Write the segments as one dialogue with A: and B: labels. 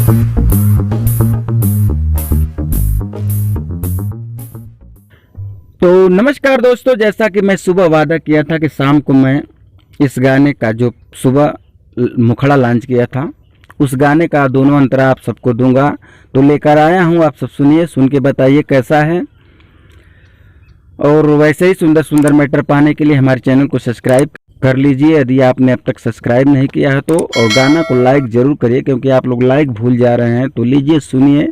A: तो नमस्कार दोस्तों, जैसा कि मैं सुबह वादा किया था कि शाम को मैं इस गाने का जो सुबह मुखड़ा लॉन्च किया था उस गाने का दोनों अंतरा आप सबको दूंगा, तो लेकर आया हूं। आप सब सुनिए, सुन के बताइए कैसा है। और वैसे ही सुंदर सुंदर मैटर पाने के लिए हमारे चैनल को सब्सक्राइब कर लीजिए यदि आपने अब तक सब्सक्राइब नहीं किया है तो, और गाना को लाइक जरूर करिए क्योंकि आप लोग लाइक भूल जा रहे हैं। तो लीजिए सुनिए।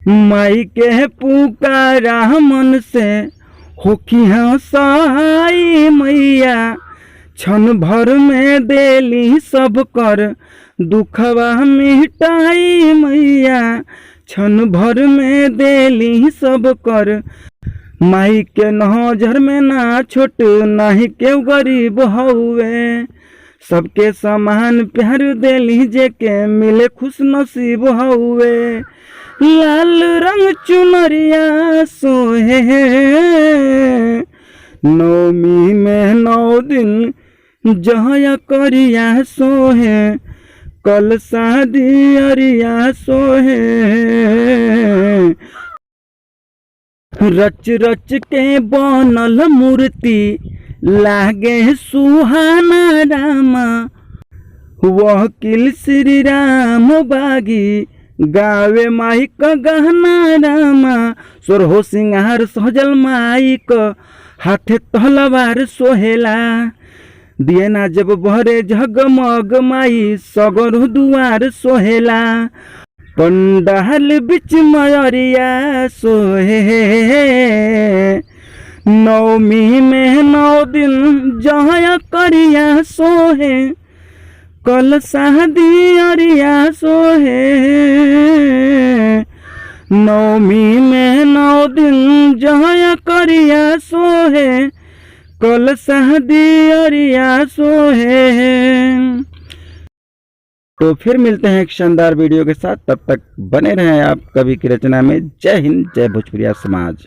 A: माई के पुकारा मन से होखी सहाय मैया, क्षण भर में देली सब कर दुखवा मिटाई मैया, क्षण भर में देली सब कर। माई के नजर में ना छोट नाही के गरीब हउए, सबके समान प्यार देली जे के मिले खुश नसीब हउए। लाल रंग चुनरिया सोहे नवमी में 9 दिन जहया करिया सोहे, कल शादी अरिया सोहे। रच रच के बनल मूर्ति लागे सुहाना रामा, वकील श्री राम बागी गावे माई का गहना रामा। सोरहो सिंगार सहजल माई का हाथे तलवार सोहेला, दिए ना जब बहरे झगमग माई सगर दुआर सोहेला। पंडाल बिच मयरिया सोहे नवमी में 9 दिन जहया करिया सोहे, कल शादी अरिया सोहे। नवमी में 9 दिन जहया करिया सोहे, कल शादी अरिया सोहे। तो फिर मिलते हैं एक शानदार वीडियो के साथ, तब तक बने रहें आप कवि की रचना में। जय हिंद, जय भोजपुरिया समाज।